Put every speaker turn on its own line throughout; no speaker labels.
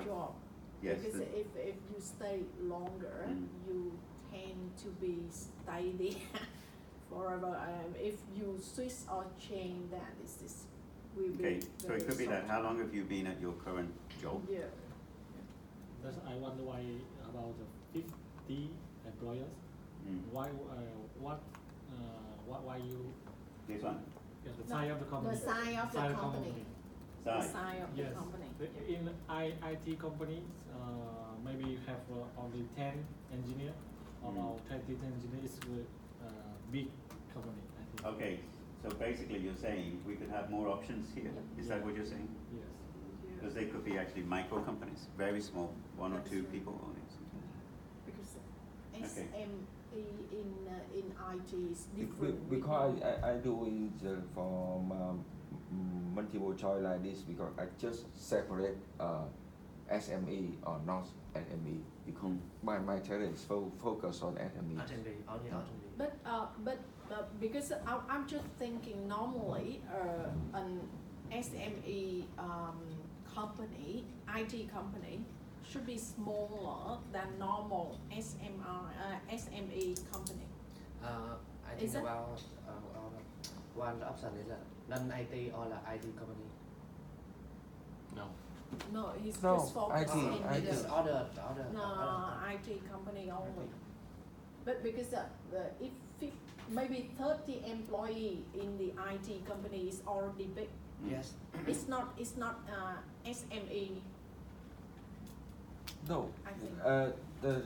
have,
job.
yes,
Because if you stay longer, you tend to be steady forever. If you switch or change, that is will be
okay, so it could be that.
soft.
How long have you been at your current job?
Yeah.
That's I wonder why about the 50 employers. Why why you
This one?
the size of the company?
The size of the company. The
Size.
size of
Yes.
the company.
In IT companies, maybe you have only 10 engineers, about 20 engineers with big company. I think.
Okay, so basically you're saying we could have more options here. Is that what you're saying?
Yes.
Because they could be actually micro companies, very small, one or two people only.
Because
Okay.
SME in IT is different.
Because I doing for multiple choice like this because I just separate SME or not SME because my talent is focus on SME.
But because I'm just thinking normally an SME company, IT company should be smaller than normal SME company.
I think
Is it?
about one option is non-IT or IT company.
No.
No, he's
No,
just focusing
IT,
in
IT.
It's
the
other.
IT company only. But because if maybe 30 employee in the IT company is already big.
Yes.
It's not SME.
No,
I think.
the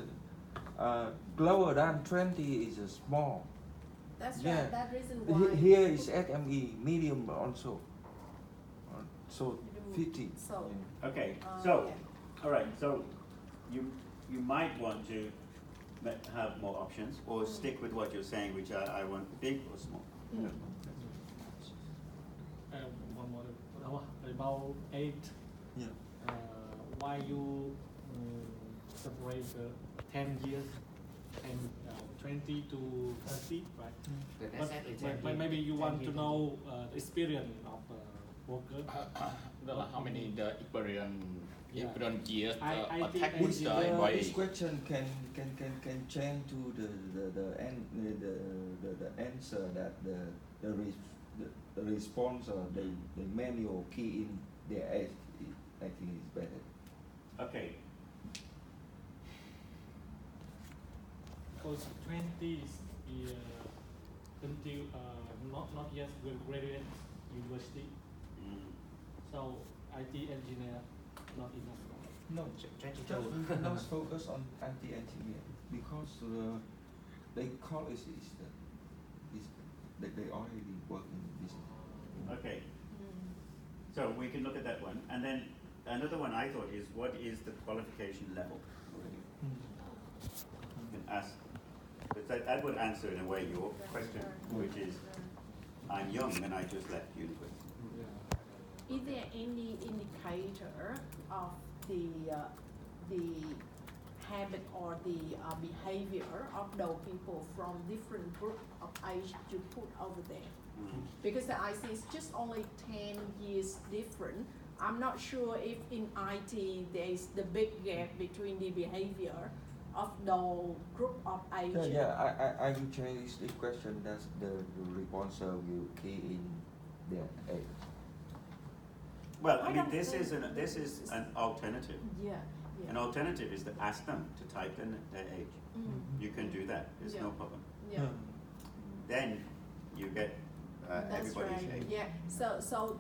lower than 20 is a small.
That's
Yeah.
right. That reason why.
Here is SME, medium also. So 50.
So.
Okay,
Uh,
so,
yeah.
all right, so you might want to have more options or stick with what you're saying, which I want big or small.
Mm.
One more about 8.
Yeah.
Why you separate 10 years and 20 to 30, right? But maybe you want to know the experience of worker.
How many the experience years
I think
attack
this
with the
This
employee?
question can change to the answer that the response or the manual key in their age I think is better.
Okay,
Because 20 is until not yet will graduate university. So IT engineer not enough.
No, just focus on IT engineer because they call is they already work in business.
okay. So we can look at that one. And then another one I thought is, what is the qualification level already? You can ask, but that would answer in a way your question, which is, I'm young and I just left university.
Is there any indicator of the habit or the behavior of those people from different group of age you put over there? Because I see it's just only 10 years different. I'm not sure if in IT there is the big gap between the behavior of the group of age.
I will change this question that the responser will key in their age.
Well, I
I
mean,
don't
this
think
is an alternative.
Yeah.
An alternative is to ask them to type in their age. You can do that. There's no problem.
Yeah.
Then you get
That's
everybody's
right.
age.
Yeah. So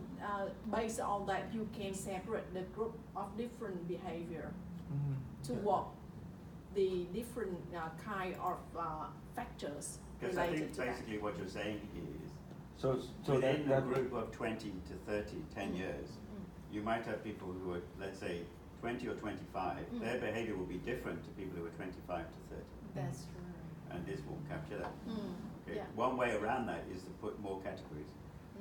based on that, you can separate the group of different behavior to work the different kind of factors
Because I
related
think
to that.
basically what you're saying is,
So
within
that
a group of 20 to 30, 10 years, you might have people who are, let's say, 20 or 25. Their behavior will be different to people who are 25 to 30.
That's right.
And this will capture that. Okay.
Yeah.
One way around that is to put more categories.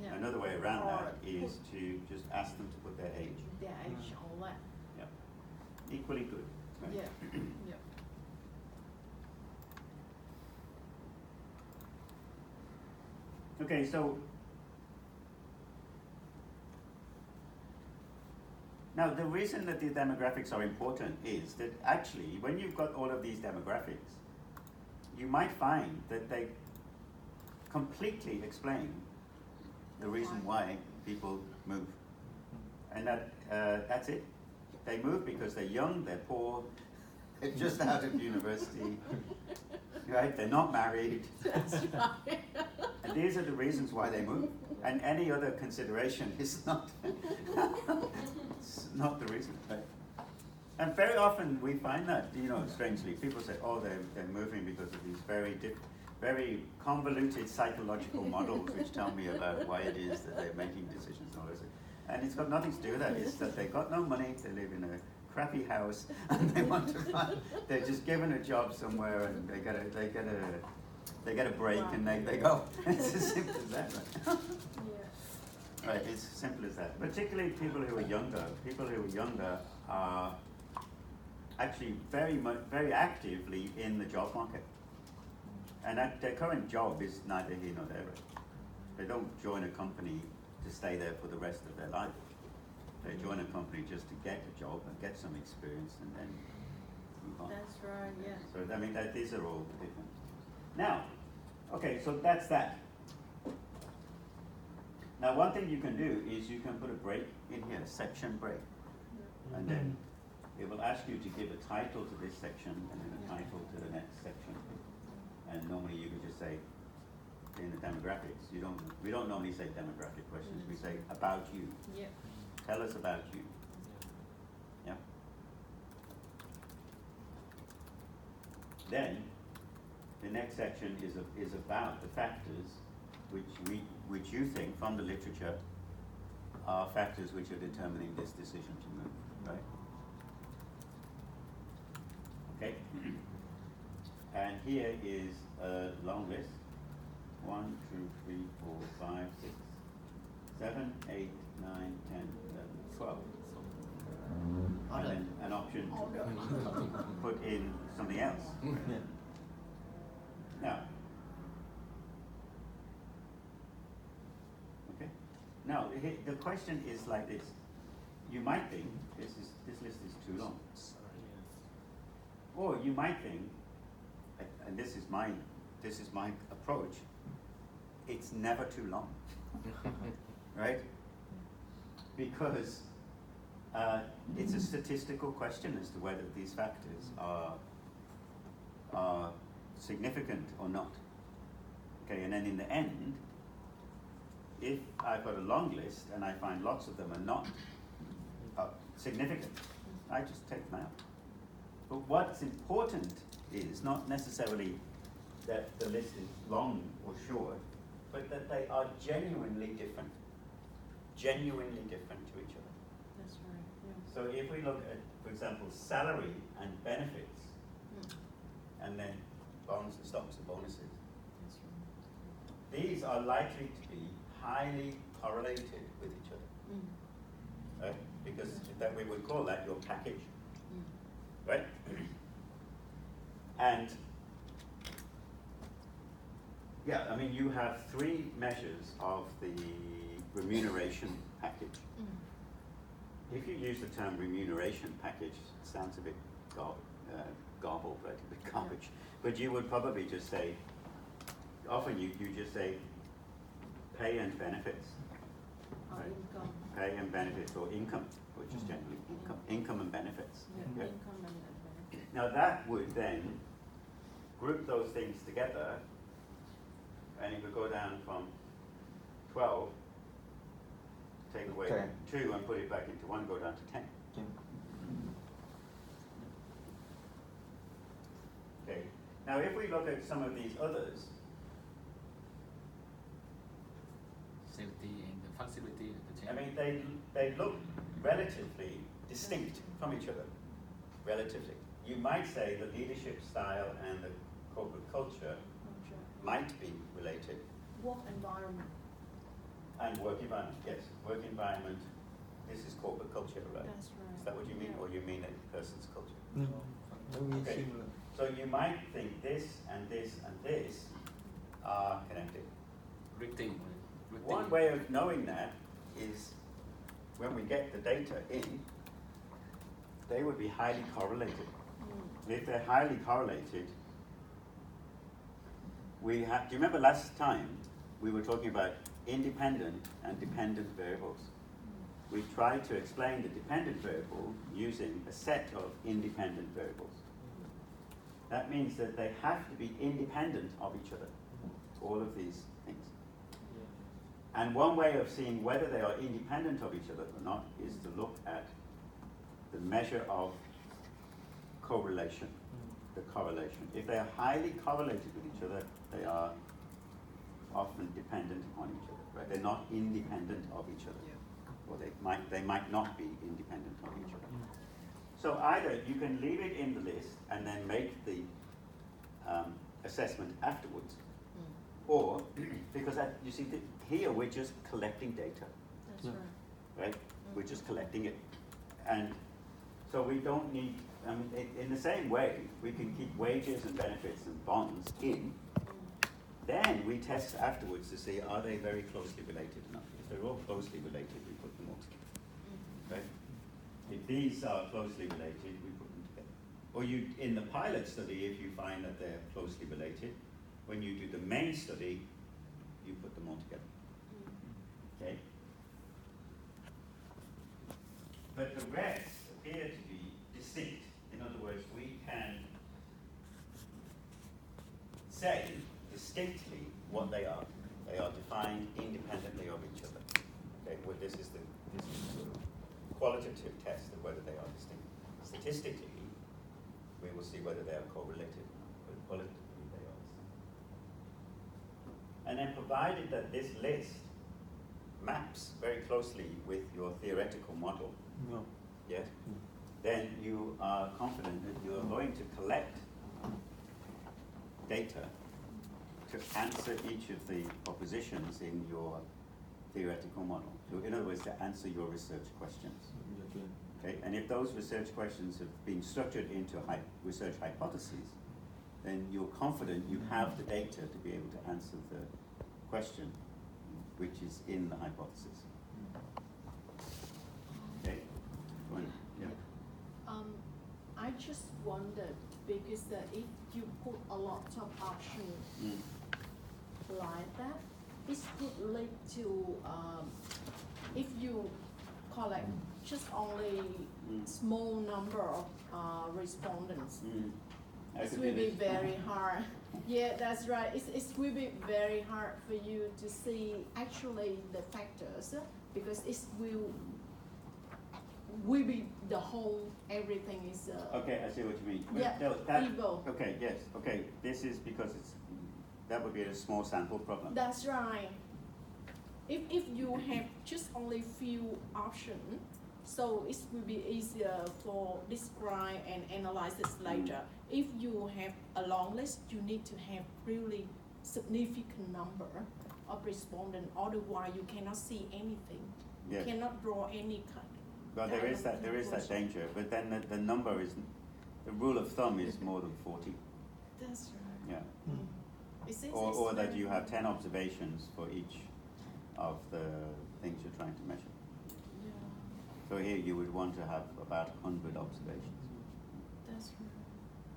Yeah.
Another way around
Or
that is to just ask them to put their age.
Their age, all that.
Equally good. Right?
Yeah. Yeah.
Okay, so Now, the reason that the demographics are important is that actually, when you've got all of these demographics, you might find that they completely explain the reason why people move. And that's it. They move because they're young, they're poor, they're just out of university, right? They're not married.
That's right.
And these are the reasons why they move. And any other consideration is not, it's not the reason. Right? And very often we find that, strangely, people say, oh, they're moving because of these very convoluted psychological models which tell me about why it is that they're making decisions and all this. And it's got nothing to do with that. It's that they've got no money, they live in a crappy house, and they want to run. They're just given a job somewhere, and they get a break, and they go. It's as simple as that, right?
Yeah.
Right, it's as simple as that. Particularly people who are younger. People who are younger are actually very actively in the job market. And their current job is neither here nor there. They don't join a company to stay there for the rest of their life. They join a company just to get a job and get some experience and then move on.
That's right, yeah.
So I mean, these are all different. Now, okay, so that's that. Now, one thing you can do is you can put a break in here, section break. And then it will ask you to give a title to this section and then a title to the next section. And normally you could just say, in the demographics, we don't normally say demographic questions, we say about you.
Yeah.
Tell us about you. Yeah. Then the next section is about the factors which you think from the literature are factors which are determining this decision to move, right? Okay. And here is a long list. 1, 2, 3, 4, 5, 6, 7, 8, 9, 10, 11, 12. And then an option to put in something else. Now, okay. Now the question is like this. You might think this list is too long, or you might think, and this is my approach. It's never too long, right? Because it's a statistical question as to whether these factors are significant or not. Okay, and then in the end, if I've got a long list and I find lots of them are not significant, I just take them out. But what's important is not necessarily that the list is long or short, but that they are genuinely different to each other.
That's right, yeah.
So if we look at, for example, salary and benefits, and then bonds and stocks and bonuses,
That's right.
these are likely to be highly correlated with each other, right? Because that we would call that your package, right? And yeah, I mean, you have 3 measures of the remuneration package. If you use the term remuneration package, it sounds a bit garbled, right? A bit garbage. But you would probably just say, often you just say pay and benefits. Right?
Income.
Pay and benefits, or income, which is generally income and benefits.
Yeah,
Okay?
income and benefit.
Now that would then group those things together, and it would go down from 12, take away
10.
2 and put it back into 1, go down to 10. Okay. Now if we look at some of these others,
Safety and the flexibility.
I mean, they look relatively distinct from each other, relatively. You might say the leadership style and the corporate culture might be related.
Work environment.
And work environment, yes. Work environment, this is corporate culture, right?
That's right.
Is that what you mean,
Yeah.
or you mean a person's culture?
No,
Okay. So you might think this and this and this are connected.
Rating.
One way of knowing that is when we get the data in, they would be highly correlated. If they're highly correlated, do you remember last time we were talking about independent and dependent variables? We tried to explain the dependent variable using a set of independent variables. That means that they have to be independent of each other, all of these things. And one way of seeing whether they are independent of each other or not is to look at the measure of correlation, the correlation. If they are highly correlated with each other, they are often dependent on each other, right? They're not independent of each other. Or they might not be independent of each other. So either you can leave it in the list and then make the assessment afterwards, or because you see here we're just collecting data.
That's right.
Right? We're just collecting it, and so we don't need. I mean, in the same way, we can keep wages and benefits and bonds in. Then we test afterwards to see are they very closely related enough. If they're all closely related, we put them all together. Right? If these are closely related, we put them together. Or in the pilot study, if you find that they're closely related, when you do the main study, you put them all together. Okay? But the rest appear to be distinct. In other words, we can say distinctly what they are. They are defined independently of each other. Okay? Well, this is the sort of qualitative test of whether they are distinct. Statistically, we will see whether they are correlated, but qualitatively they are distinct. And then provided that this list maps very closely with your theoretical model, yes, then you are confident that you are going to collect data to answer each of the propositions in your theoretical model. So in other words, to answer your research questions. Okay? And if those research questions have been structured into research hypotheses, then you're confident you have the data to be able to answer the question which is in the hypothesis. Okay? Yeah.
I just wondered because if you put a lot of options like that, this could lead to if you collect just only small number of respondents. It will be very hard. Yeah, that's right. It will be very hard for you to see actually the factors because it will be the whole, everything is...
okay, I see what you mean.
Yeah, evil.
Okay, yes, okay. This is because that would be a small sample problem.
That's right. If you have just only few options, so it will be easier for describe and analyze this later. If you have a long list, you need to have really significant number of respondents, otherwise you cannot see anything.
Yes.
You cannot draw any kind.
Well, there is that danger, but then the number is, the rule of thumb is more than 40.
That's right.
Yeah. Or that you have 10 observations for each of the things you're trying to measure.
Yeah.
So here you would want to have about 100 observations.
That's right.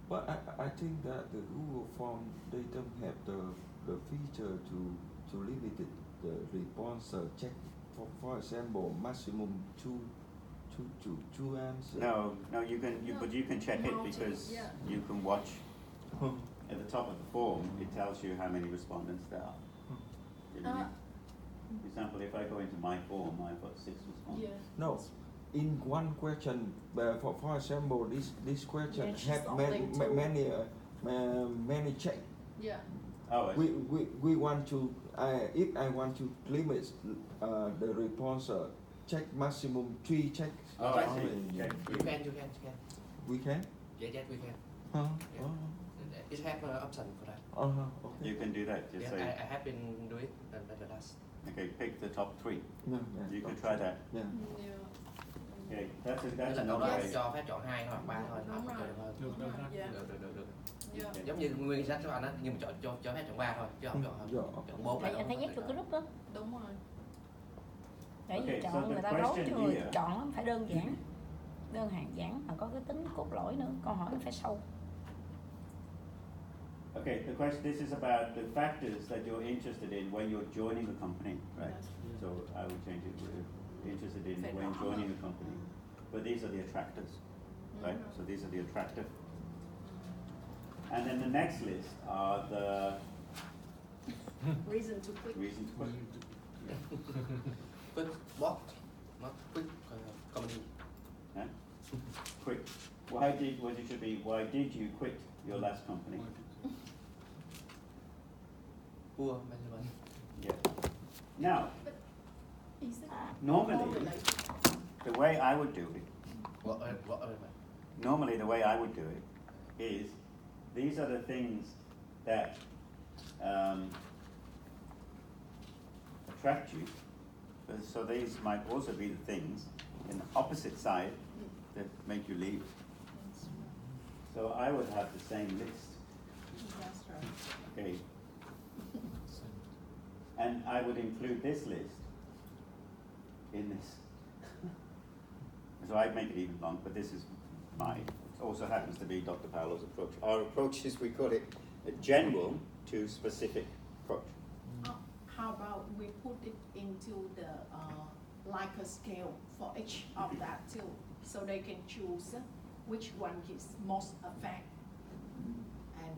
But I think that the Google Form data have the feature to limit the response check. For example, maximum two answers.
No, you can, but you can check it because you can watch at the top of the form. It tells you how many respondents there are. For example, if I go into my form, I've got 6 respondents.
Yeah.
No, in one question, for example, this question have many check.
Yeah.
Oh,
we want to if I want to limit the response check maximum 3 checks.
Oh, I see. Check.
You can.
We can.
Yes, we can.
Yeah.
It have an option for that.
Okay.
You can do that. Just
Yeah,
say,
I have been doing it in the last.
okay, pick the top 3.
Yeah.
You can try that.
Yeah.
Okay, that's
Tức là cậu
another
đó
way.
cho phép chọn 2 hoặc 3 thôi, hoặc là hơn.
Được.
Được.
Yeah.
Giống như nguyên sách của anh á, nhưng mà cho phép chọn 3 thôi, chứ không chọn hơn. Chọn 4 là
Anh thấy nhắc vào cái group đó
Đúng rồi.
để
Okay,
chọn
so the
người ta rối
question
cho người
here-
chọn lắm phải đơn giản đơn giản mà có cái tính cốt lõi nữa, câu hỏi nó phải sâu.
Okay, the question, this is about the factors that you're interested in when you're joining a company, right? So I will change it to interested in when joining a company. But these are the attractors, right? So these are the attractive. And then the next list are the
Reason to quit.
reasons to quit.
Quit what? Not quit company.
Huh? Quit. Why did, what it should be, why did you quit your last company?
Poor management.
Yeah. Now,
Is it
normally,
correlated?
the way I would do it,
What
normally the way I would do it is, these are the things that attract you. So these might also be the things in the opposite side that make you leave. So I would have the same list.
That's right.
Okay. And I would include this list in this. So I'd make it even long, but this is mine. It also happens to be Dr. Paolo's approach. Our approach is, we call it a general to specific approach.
How about we put it into the like a scale for each of that too, so they can choose which one is most affect and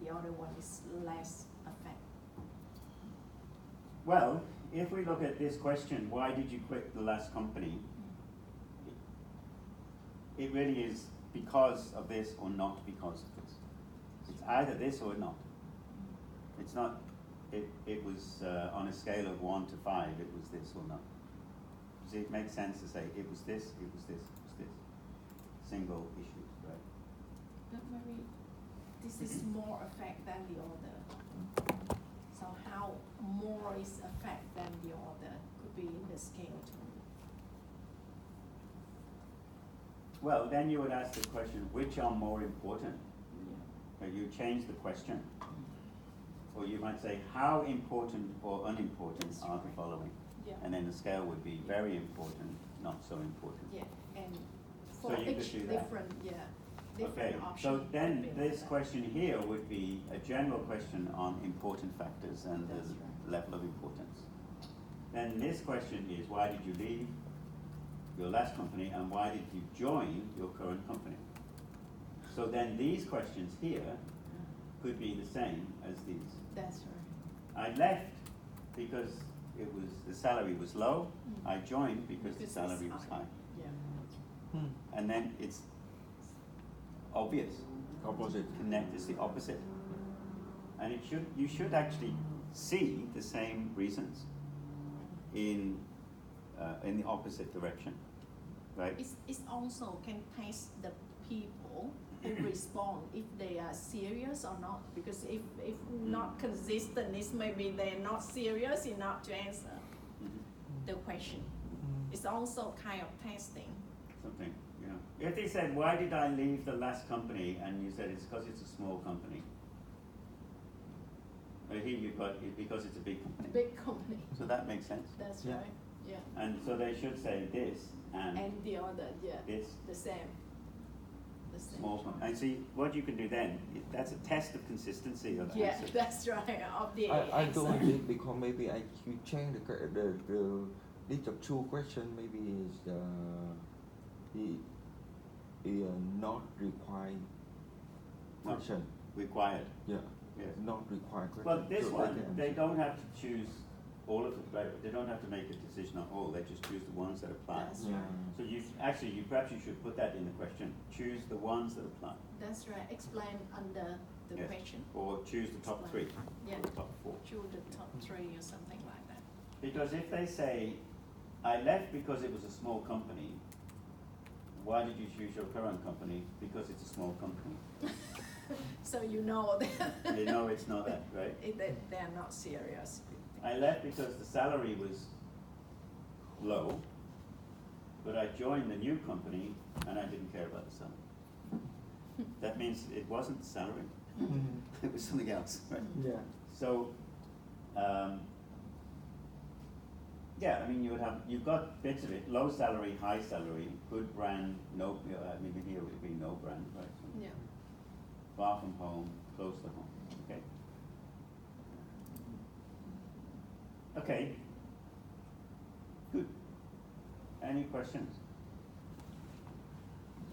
the other one is less affect.
Well, if we look at this question, why did you quit the last company? It really is because of this or not because of this. It's either this or not. It's not, it was on a scale of 1 to 5, it was this or not. See, it makes sense to say it was this, it was this, it was this. Single issue, right?
But maybe this is more affect than the other. So how more is affect than the other could be in the scale too.
Well, then you would ask the question, which are more important? You change the question. Or you might say, how important or unimportant are the following?
Yeah.
And then the scale would be very important, not so important.
Yeah, and
So
for
you could
each
do that.
different,
Okay,
different option.
so then
could be
this
like
question here would be a general question on important factors and
That's
the
right.
level of importance. Then this question is, why did you leave your last company and why did you join your current company? So then these questions here could be the same as these.
That's right.
I left because it was, the salary was low. I joined because the
Because
salary
it's
was
high.
high.
Yeah.
And then it's obvious.
Opposite.
Connect is the opposite. And it should, you should actually see the same reasons in the opposite direction, right?
It's also can test the people who respond if they are serious or not. Because if not consistent, it's maybe they're not serious enough to answer the question. It's also kind of testing.
Something, you know. If they said, why did I leave the last company? And you said, it's because it's a small company. But here you've got, because it's a big company.
Big company.
So that makes sense.
That's
Yeah.
right. Yeah.
And so they should say this and
And the other,
this
the same. The same.
small company. And see, what you can do then, that's a test of consistency of
Yeah,
answer.
that's right. Of the
I
answer.
don't think because maybe I you change the list of two questions maybe is not required
Not
question.
required.
Yeah.
Yes.
Not required question.
Well, this
So
one,
can
they
answer.
don't have to choose all of them, right? They don't have to make a decision on all, they just choose the ones that apply.
That's
Yeah.
So you, actually, you perhaps you should put that in the question, choose the ones that apply.
That's right. Explain under the
Yes.
question.
Or choose the top three,
Yeah.
or the top four.
Choose the top three or something like that.
Because if they say, I left because it was a small company, why did you choose your current company? Because it's a small company.
So you know that
They know it's not that, right?
they're not serious.
I left because the salary was low, but I joined the new company and I didn't care about the salary. That means it wasn't the salary, it was something else, right?
Yeah.
So, Yeah, I mean, you've got bits of it, low salary, high salary, good brand, no, maybe here would be no brand, right? So
Yeah.
far from home, close to home, okay? Okay. Good. Any questions?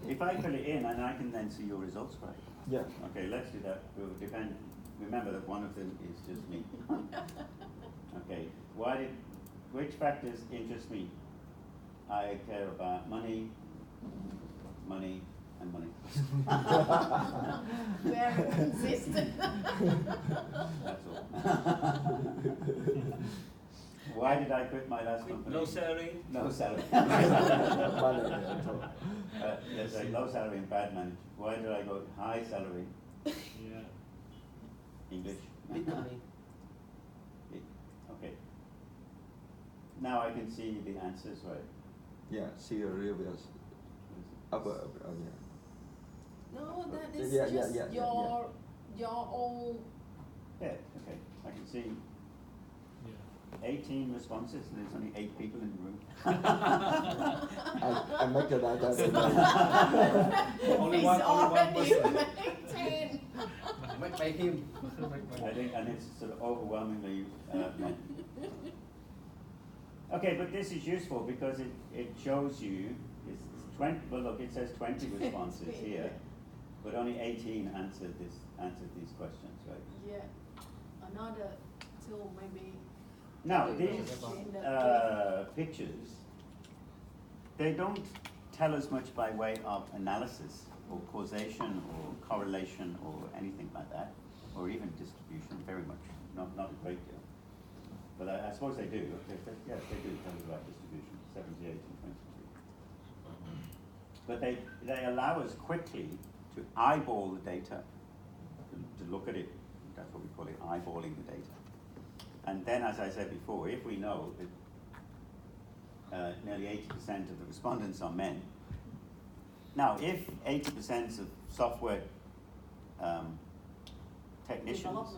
If I fill it in and I can then see your results, right?
Yeah.
Okay, let's do that. We'll depend. Remember that one of them is just me. Okay. Which factors interest me? I care about money, money, and money.
Very consistent.
That's all. Why did I quit my last company?
No salary.
No salary. Let's say low salary and bad management. Why did I go high salary?
Yeah.
English.
Big company.
Okay. Now I can see the answers, right?
Yeah, see your reviews. Upper, yeah.
No, that is
Yeah,
just
yeah.
your own.
Yeah, okay. I can see
Yeah.
18 responses and there's only 8 people in the room.
I make the data.
Only
He's
one
already
person.
maintained.
Make by him.
I think, and it's sort of overwhelmingly men. Okay, but this is useful because it shows you, it's 20, well look, it says 20 responses here, but only 18 answered these questions, right?
Yeah. Another 2 maybe.
Now, these pictures, they don't tell us much by way of analysis or causation or correlation or anything like that, or even distribution, very much, not a great deal. But I suppose they do. Yes, they do tell us about distribution, 78 and 22. But they allow us quickly to eyeball the data, to look at it. That's what we call it, eyeballing the data. And then, as I said before, if we know that nearly 80% of the respondents are men, now if 80% of software technicians,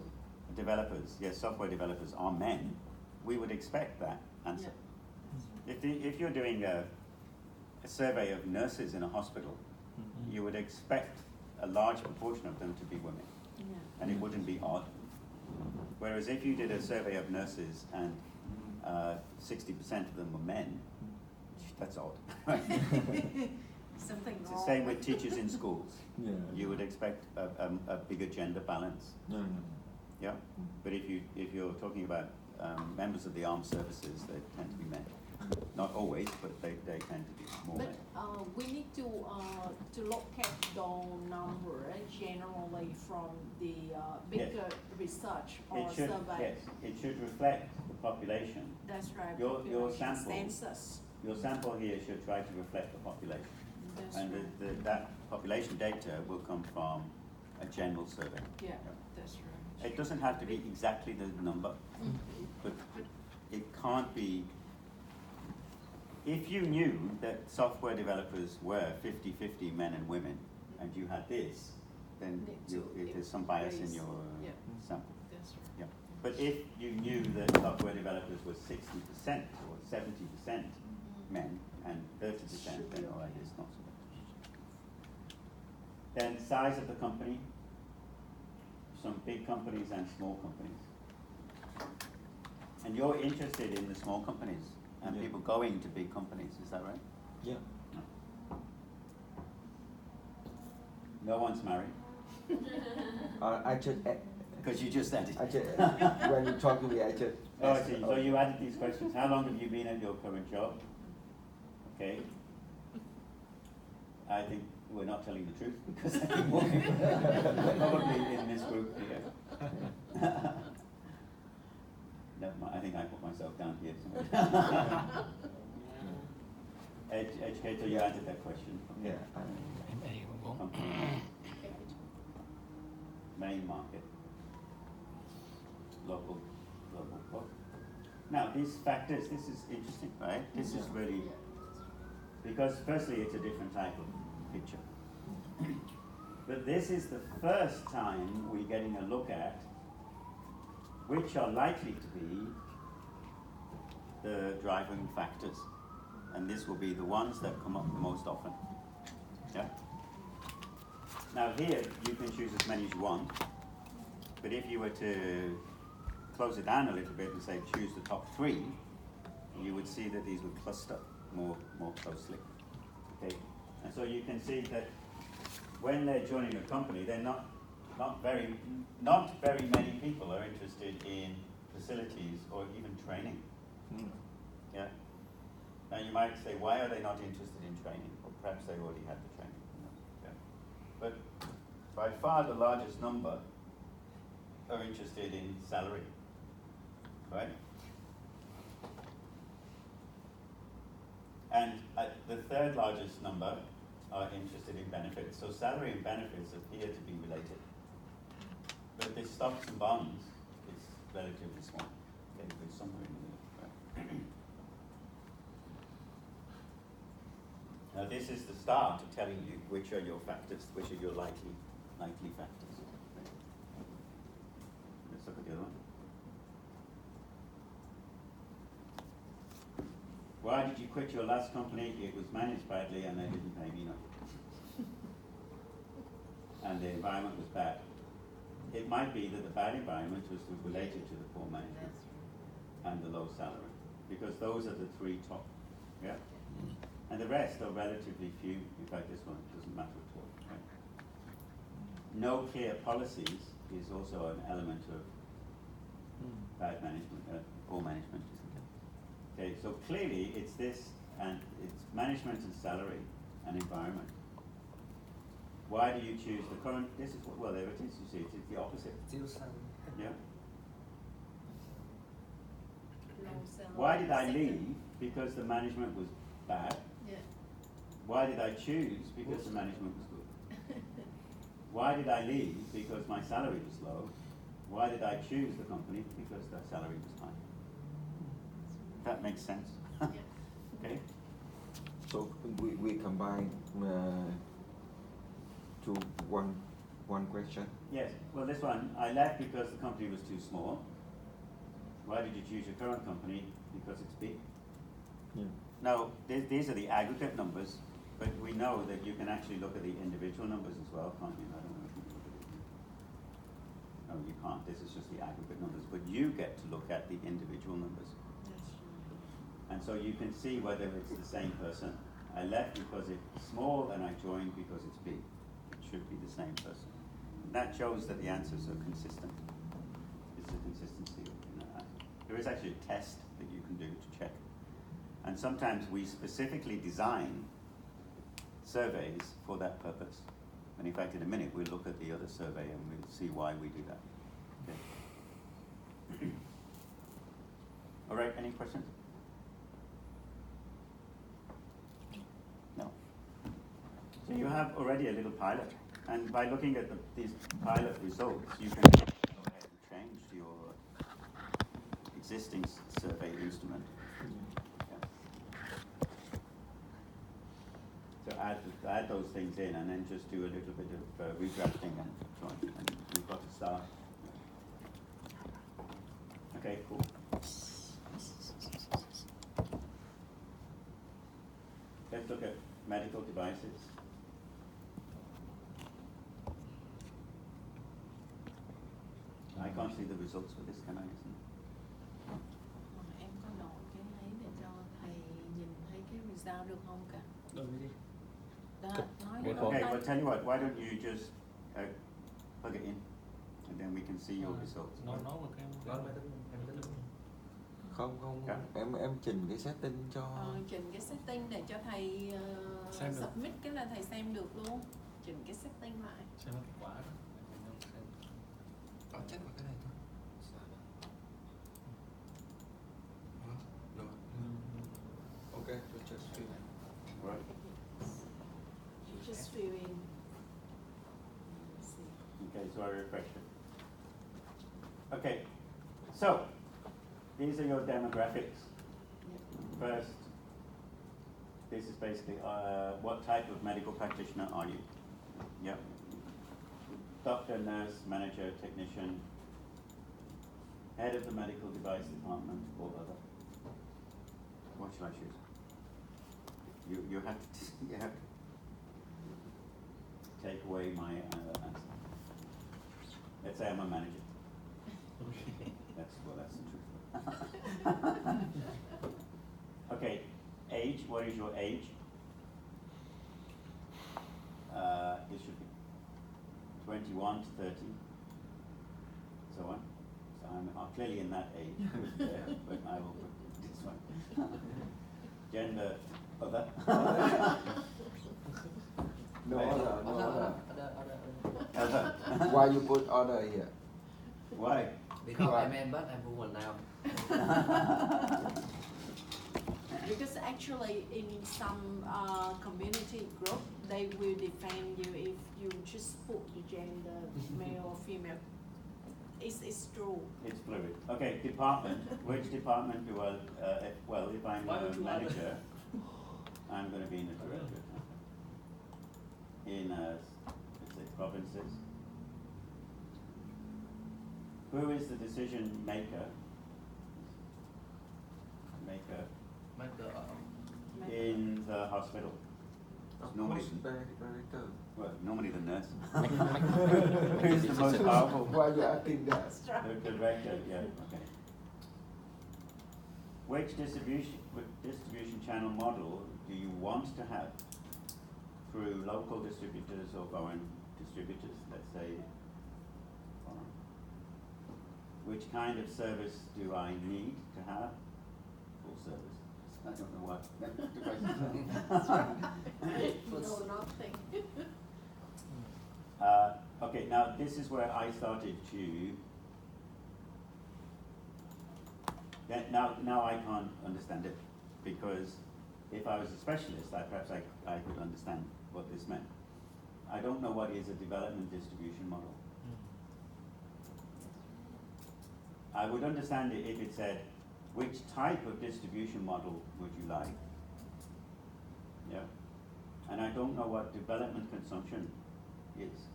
software developers are men, we would expect that answer.
Yeah.
If you're doing a survey of nurses in a hospital, you would expect a large proportion of them to be women,
Yeah.
and it wouldn't be odd. Whereas if you did a survey of nurses and 60% of them were men, that's odd.
Something
It's
wrong.
the same with teachers in schools.
Yeah.
You would expect a bigger gender balance.
No.
Yeah, but if you're talking about members of the armed services, they tend to be men. Not always, but they tend to be more
But
men.
we need to look at the number generally from the bigger research or survey.
Yes, it should reflect the population.
That's right.
Your
population
sample.
Census.
Your sample here should try to reflect the population.
That's
And
right.
that population data will come from a general survey.
Yeah, that's right.
It doesn't have to be exactly the number, but it can't be. If you knew that software developers were 50-50 men and women, and you had this, then there's some bias in your sample.
That's right.
Yeah. But if you knew that software developers were 60% or 70% men and 30%, then all right, it's not so much. Then size of the company, some big companies and small companies. And you're interested in the small companies and people going to big companies, is that right?
Yeah.
No one's married?
I just
Because you just added.
when you talk to me, I just.
Oh, I see. So you added these questions. How long have you been at your current job? Okay. I think we're not telling the truth because I think we're probably in this group here. Never mind. I think I put myself down here somewhere. Educator, you answered that question.
Yeah.
Company, main market, local book. Now these factors, this is interesting, right? This is really, because firstly it's a different type of picture. But this is the first time we're getting a look at which are likely to be the driving factors, and this will be the ones that come up the most often. Yeah. Now here you can choose as many as you want, but if you were to close it down a little bit and say choose the top 3, you would see that these would cluster more closely. Okay, and so you can see that when they're joining a company, they're not very many people are interested in facilities or even training. Yeah. Now you might say, why are they not interested in training? Or perhaps they already had the training. Yeah. But by far the largest number are interested in salary, right? And the third largest number are interested in benefits. So salary and benefits appear to be related. But the stocks and bonds is relatively small. Okay, it's somewhere in the middle. Right? Now this is the start of telling you which are your factors, which are your likely factors. Right? Let's look at the other one. Why did you quit your last company? It was managed badly and they didn't pay me enough. And the environment was bad. It might be that the bad environment was related to the poor management and the low salary, because those are the 3 top. Yeah? And the rest are relatively few. In fact, this one doesn't matter at all. Right? No clear policies is also an element of bad management, poor management, isn't it? Okay, so clearly it's this, and it's management and salary and environment. Why do you choose the current? This is what, well, there it is. You see, it's the opposite. Yeah. Why did I leave? Because the management was bad.
Yeah.
Why did I choose? Because the management was good. Why did I leave? Because my salary was low. Why did I choose the company? Because the salary was high. That makes sense. Okay.
So we combine to one question.
Yes. Well, this one, I left because the company was too small. Why did you choose your current company? Because it's big.
Yeah.
Now, these are the aggregate numbers, but we know that you can actually look at the individual numbers as well, can't you? I don't know if you can look at it. No, you can't. This is just the aggregate numbers, but you get to look at the individual numbers. And so you can see whether it's the same person. I left because it's small and I joined because it's big. It should be the same person. And that shows that the answers are consistent. It's a consistency in that. There is actually a test that you can do to check. And sometimes we specifically design surveys for that purpose. And in fact, in a minute, we'll look at the other survey and we'll see why we do that. Okay. All right, any questions? No. So you have already a little pilot. And by looking at these pilot results, you can go ahead and change your existing survey instrument. So add those things in and then just do a little bit of redrafting and so on. And you've got to start. Okay, cool. Let's look at medical devices. I can't see the results for this, can I?
Em có đổi cái ấy để cho thầy nhìn thấy cái result được không cả?
Đổi cái gì?
Okay, well, tell you what, why don't you just plug it in and then we can see your results.
Nó một cái
Không,
Dạ.
em chỉnh cái setting cho
Chỉnh cái setting để cho thầy submit cái là thầy xem được luôn. Chỉnh cái setting lại.
xem kết quả đó.
check vào cái này thôi. Đó, rồi. Okay, so just fill in.
Right.
You just fill in. Let's see.
Okay, so I refresh it. Okay, so these are your demographics. First, this is basically what type of medical practitioner are you? Yep. Doctor, nurse, manager, technician, head of the medical device department, or other. What shall I choose? You have to you have to take away my answer. Let's say I'm a manager. That's the truth. Okay, age. What is your age? It should be 21 to 30. So on. So I'm clearly in that age, but I will put this one. Gender other.
No other, no other.
Other.
Why you put other here?
Why?
Because I'm man but I'm woman now.
Because actually in some community group, they will defend you if you just put the gender, male or female. It's true.
It's fluid. Okay, department. Which department do I, well, if I'm a manager, I'm going to be in the directorate. In, let's say, provinces. Who is the decision maker? In the hospital. Normally, well, normally the nurse. Who's the most powerful?
Why you asking that?
The director, yeah, okay. Which distribution channel model do you want to have through local distributors or foreign distributors, let's say? Which kind of service do I need to have? Full service. I don't know what.
No, nothing.
Okay, now this is where I started to. Now I can't understand it, because if I was a specialist, perhaps I could understand what this meant. I don't know what is a development distribution model. I would understand it if it said, which type of distribution model would you like? Yeah. And I don't know what development consumption is.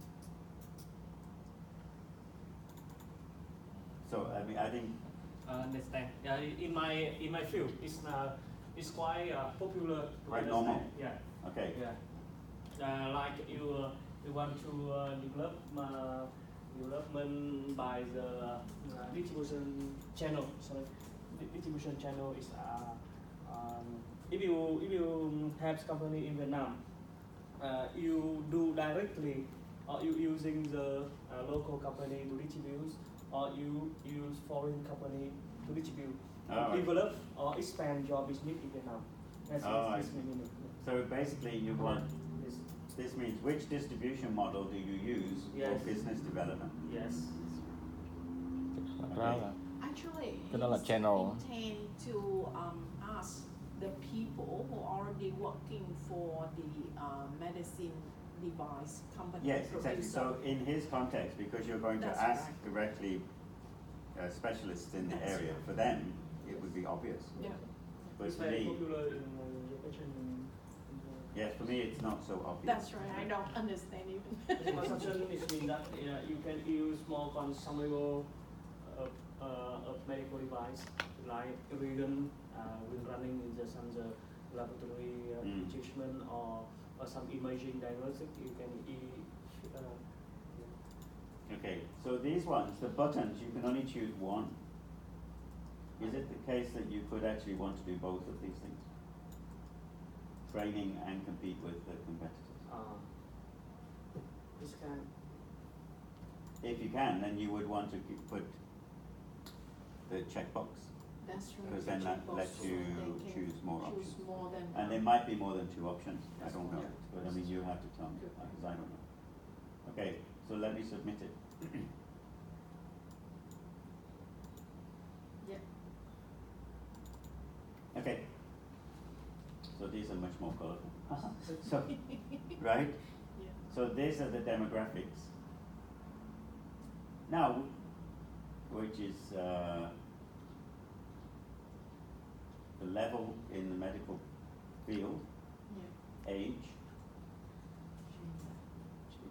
So I mean, I think.
Understand. In my field, it's quite popular. To
Quite
understand.
normal.
Yeah.
Okay.
Yeah. Like you want to development by the distribution channel. So the distribution channel is if you have company in Vietnam, you do directly, or you using the local company to distribute, or you use foreign company to distribute, develop or expand your business in Vietnam. That's this meaning.
So basically, you want. This means which distribution model do you use for business development?
Yes.
Okay.
Actually,
Cái đó là channel.
intend to ask the people who are already working for the medicine device company.
Yes, exactly. So in his context, because you're going to
That's
ask
right.
directly specialists in the
That's
area,
right.
for them it would be obvious.
Yeah.
But
It's
for
very
me,
popular in Japan.
yes, for me it's not so obvious.
That's right. I don't understand even.
Consumption is mean that you can use more consumable of medical device like reagent when running in some laboratory treatment or some imaging diagnostic. You can
Okay, so these ones, the buttons, you can only choose one. Is it the case that you could actually want to do both of these things? Training and compete with the competitors?
this kind.
If you can, then you would want to put the checkbox,
That's right.
because then that lets you choose more options.
More than
And there might be more than two options, I
That's
don't know,
right.
but I mean, you have to tell me,
Good.
because I don't know. Okay, so let me submit it.
Yeah.
Okay. So these are much more colorful. So, right?
Yeah.
So these are the demographics. Now, which is the level in the medical field,
Yeah.
age,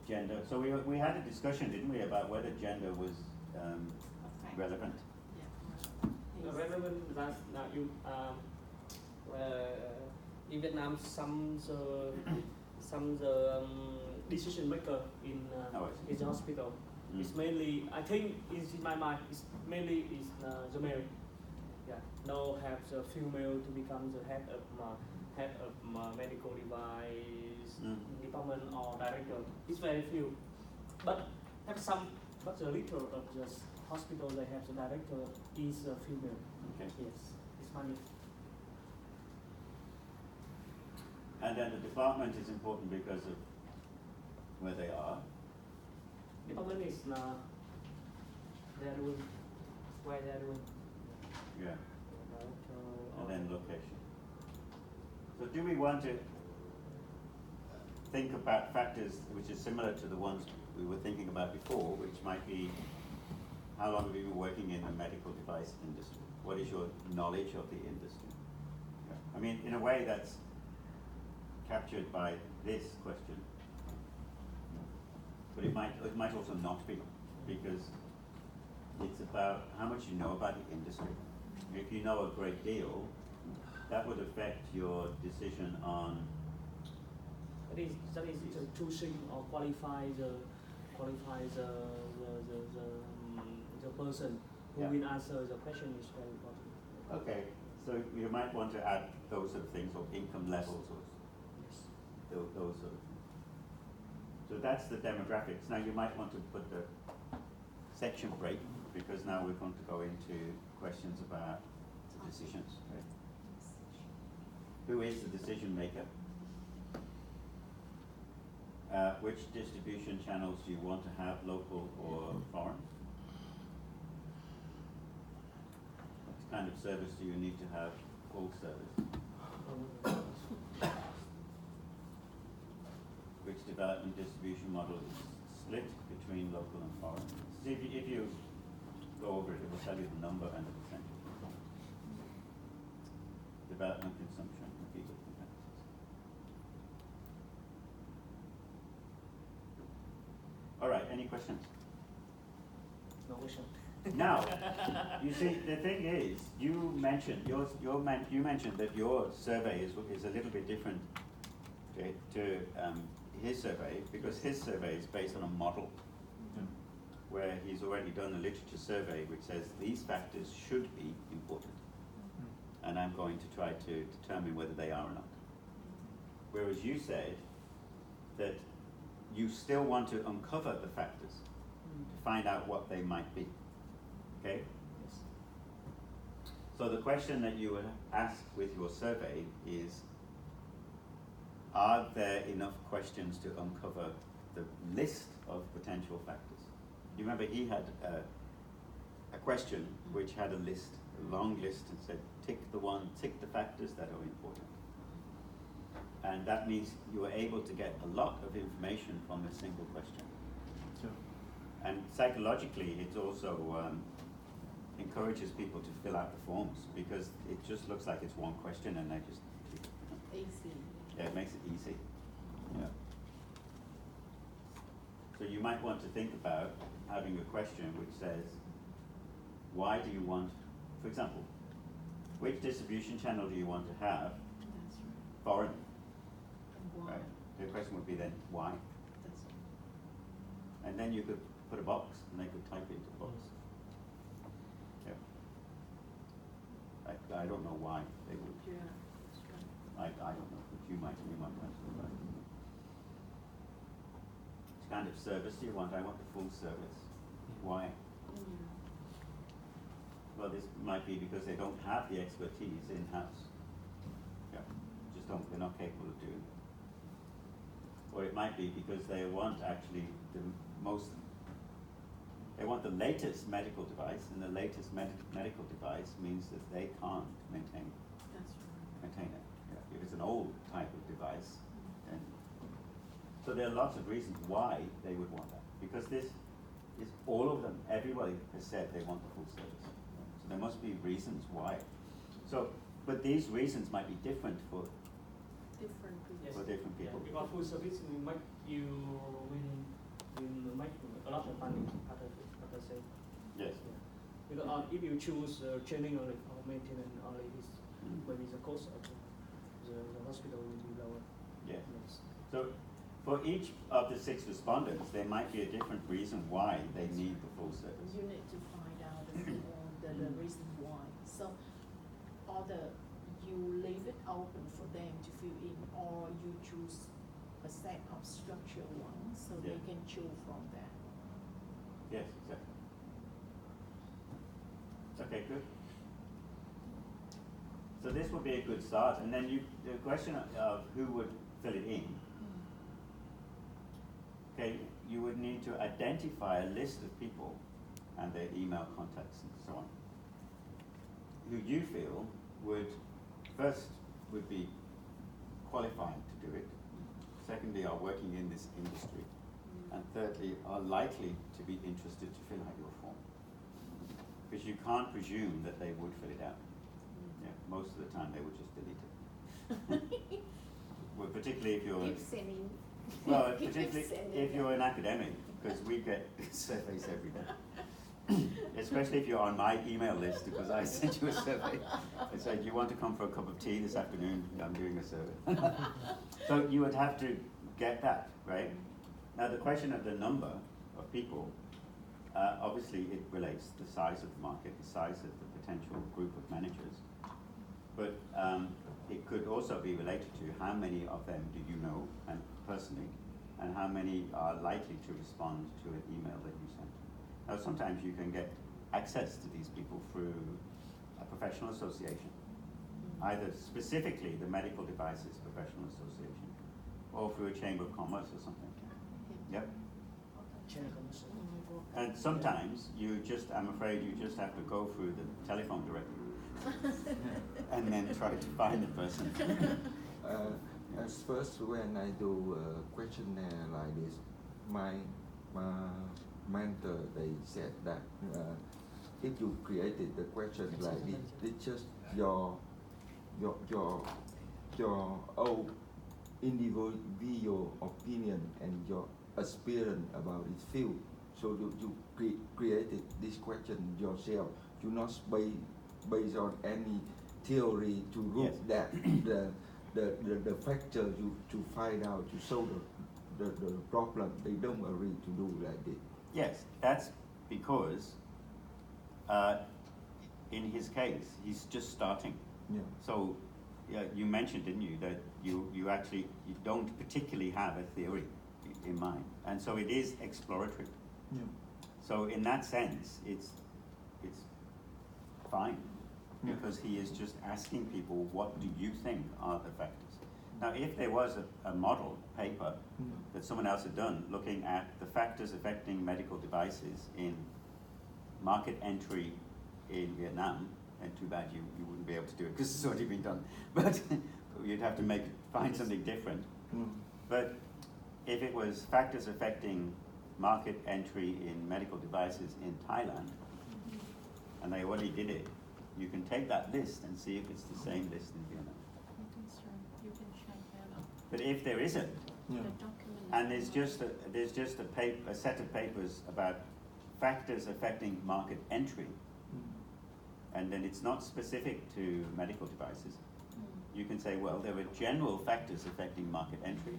gender. So we had a discussion, didn't we, about whether gender was
Okay.
relevant.
Yeah.
Relevant that you In Vietnam, some decision maker in the hospital. It's mainly, I think, is in my mind, it's mainly the male. Yeah, now have the female to become the head of medical device department or director. It's very few, but have some. But the little of the hospital they have the director is a female.
Okay.
Yes, it's funny.
And then the department is important because of where they are.
Department is they're doing where they're doing.
Yeah. And then location. So do we want to think about factors which is similar to the ones we were thinking about before, which might be how long have you been working in the medical device industry? What is your knowledge of the industry? Yeah. I mean, in a way that's captured by this question. But it might also not be, because it's about how much you know about the industry. If you know a great deal, that would affect your decision on.
That is choosing or qualify the person who will answer the question is very important.
Okay, so you might want to add those sort of things, or income levels, or those sort of things. So that's the demographics. Now you might want to put the section break, because now we're going to go into questions about the decisions. Right? Who is the decision maker? Which distribution channels do you want to have, local or foreign? What kind of service do you need to have, full service? Which development distribution model is split between local and foreign? See, if you go over it, it will tell you the number and the percentage. Development consumption, people competitors. All right, any questions?
No question.
Now, you see, the thing is, you mentioned you mentioned that your survey is a little bit different to his survey, because his survey is based on a model where he's already done a literature survey which says these factors should be important, and I'm going to try to determine whether they are or not. Whereas you said that you still want to uncover the factors to find out what they might be. Okay?
Yes.
So the question that you would ask with your survey is, are there enough questions to uncover the list of potential factors? You remember he had a question which had a list, a long list, and said tick the factors that are important. And that means you were able to get a lot of information from a single question.
Sure.
And psychologically, it also encourages people to fill out the forms, because it just looks like it's one question and they just keep it.
Easy.
Yeah, it makes it easy. Yeah. So you might want to think about having a question which says, why do you want, for example, which distribution channel do you want to have?
That's right.
Foreign.
Why?
Right. The question would be then, why?
That's right.
And then you could put a box and they could type into the box. Yeah. I don't know why they would.
Yeah, that's right.
I don't know, but you might want to. Right? Which kind of service do you want? I want the full service. Why? Well, this might be because they don't have the expertise in-house. Yeah, they're not capable of doing it. Or it might be because they want actually they want the latest medical device, and the latest medical device means that they can't maintain it. Yeah. If it's an old type of device, then so there are lots of reasons why they would want that. Because this is all of them. Everybody has said they want the full service. So there must be reasons why. So, but these reasons might be different for
Different people.
Yes.
for different people.
Yeah, because full service will make you will make a lot of money. After say.
Yes.
Yeah. Because if you choose training or maintenance only, maybe the cost of the hospital will be lower.
Yes.
Yes.
So for each of the 6 respondents, there might be a different reason why they need the full service.
You need to find out the reason why. So either you leave it open for them to fill in, or you choose a set of structured ones so
Yeah.
they can choose from that.
Yes, exactly. Okay, good. So this would be a good start, and then the question of who would fill it in. Okay, you would need to identify a list of people and their email contacts and so on, who you feel would be qualified to do it, secondly are working in this industry, and thirdly are likely to be interested to fill out your form. Because you can't presume that they would fill it out. Yeah, most of the time they would just delete it. Well, particularly if you're
Keep sending.
well,
Keep
particularly
sending
if you're
them.
an academic, because we get surveys every day. Especially if you're on my email list, because I sent you a survey. I said, do you want to come for a cup of tea this afternoon? I'm doing a survey. So you would have to get that, right? Now the question of the number of people, obviously it relates to the size of the market, the size of the potential group of managers. But it could also be related to how many of them do you know and personally, and how many are likely to respond to an email that you sent. Now sometimes you can get access to these people through a professional association, either specifically the Medical Devices Professional Association, or through a Chamber of Commerce or something. Yep. And sometimes I'm afraid you just have to go through the telephone directory and then try to find the person.
As first, when I do a questionnaire like this, my mentor, they said that if you created the question like this, it's just your own individual opinion and your experience about this field. So you created this question yourself. You not based on any theory to root
Yes.
that the factor you to find out to solve the problem. They don't agree to do like this.
Yes, that's because in his case, he's just starting.
Yeah.
So you mentioned, didn't you, that you don't particularly have a theory in mind. And so it is exploratory.
Yeah.
So in that sense, it's fine, because he is just asking people, what do you think are the factors? Now, if there was a model paper that someone else had done looking at the factors affecting medical devices in market entry in Vietnam, then too bad you wouldn't be able to do it because it's already been done. But you'd have to find something different. But if it was factors affecting market entry in medical devices in Thailand, and they already did it, you can take that list and see if it's the same list in Vietnam.
You can check that out.
But if there isn't,
Yeah.
The document.
and there's just a set of papers about factors affecting market entry, and then it's not specific to medical devices, you can say, well, there are general factors affecting market entry,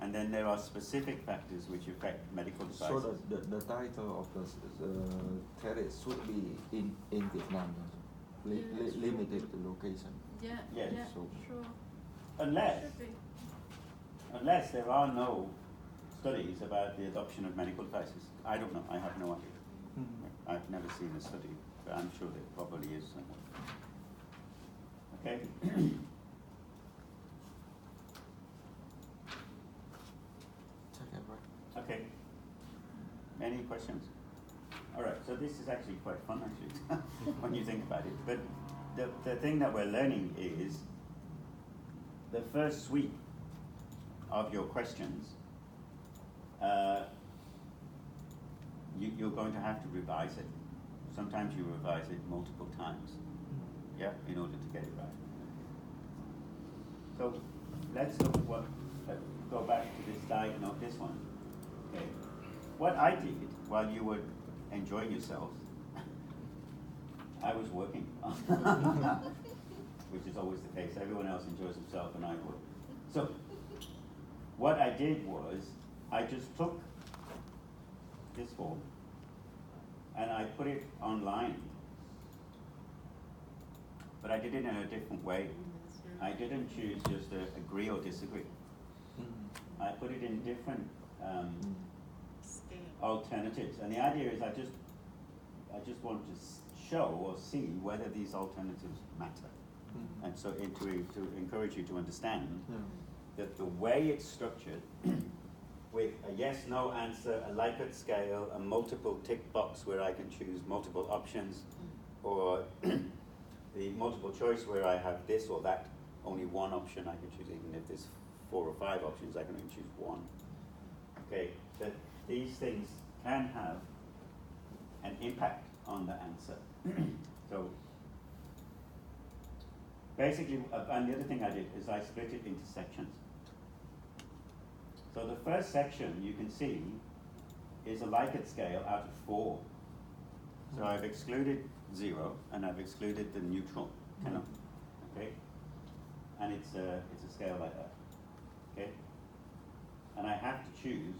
and then there are specific factors which affect medical devices.
So the title of the terrace should be in Vietnam, limited the location.
Yeah,
Yes.
yeah,
So-
sure.
Unless there are no studies about the adoption of medical devices. I don't know, I have no idea. I've never seen a study, but I'm sure there probably is somewhere. Okay? Okay. Any questions? All right, so this is actually quite fun, actually, when you think about it. But the thing that we're learning is the first suite of your questions, you're going to have to revise it. Sometimes you revise it multiple times, yeah, in order to get it right. So let's look at go back to this diagnose, this one. Okay. What I did while you were enjoying yourselves, I was working. which is always the case. Everyone else enjoys themselves and I would. So what I did was I just took this form and I put it online. But I did it in a different way. I didn't choose just to agree or disagree. I put it in different alternatives. And the idea is I just want to show or see whether these alternatives matter. And so to encourage you to understand that the way it's structured with a yes-no answer, a Likert scale, a multiple tick box where I can choose multiple options, or the multiple choice where I have this or that, only one option I can choose. Even if there's 4 or 5 options, I can only choose one. Okay, that these things can have an impact on the answer. So basically, and the other thing I did is I split it into sections. So the first section you can see is a Likert scale out of 4. So I've excluded 0 and I've excluded the neutral tenor. Okay, and it's a scale like that. Okay, and I have to choose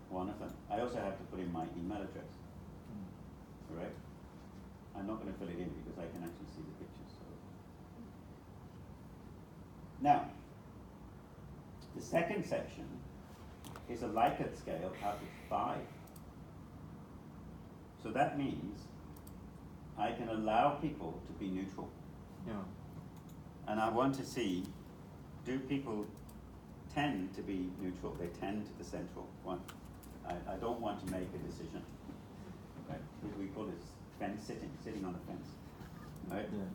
one of them. I also have to put in my email address. Correct? I'm not going to fill it in because I can actually see the pictures. So. Now, the second section is a Likert scale out of 5. So that means I can allow people to be neutral.
Yeah.
And I want to see, do people tend to be neutral? They tend to the central one. I don't want to make a decision. Right? We call this fence sitting on the fence. Right?
Yeah.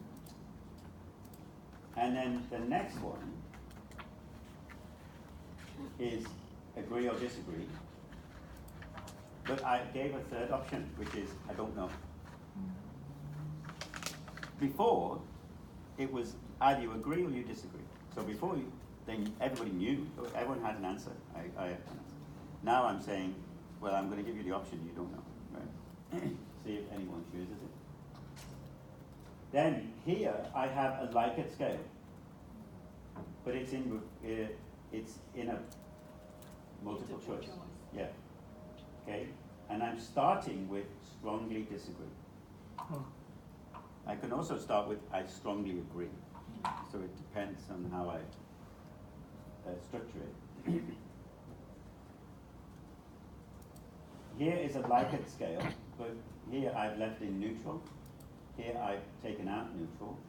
And then the next one is agree or disagree. But I gave a third option, which is I don't know. Before, it was either you agree or you disagree. So before, then everybody knew. Everyone had an answer. I had an answer. Now I'm saying, well, I'm going to give you the option you don't know. Right? See if anyone chooses it. Then here I have a Likert scale, but it's in a multiple choice. Yeah. Okay. And I'm starting with strongly disagree. I can also start with I strongly agree. So it depends on how I structure it. Here is a Likert scale, but here I've left in neutral. Here I've taken out neutral.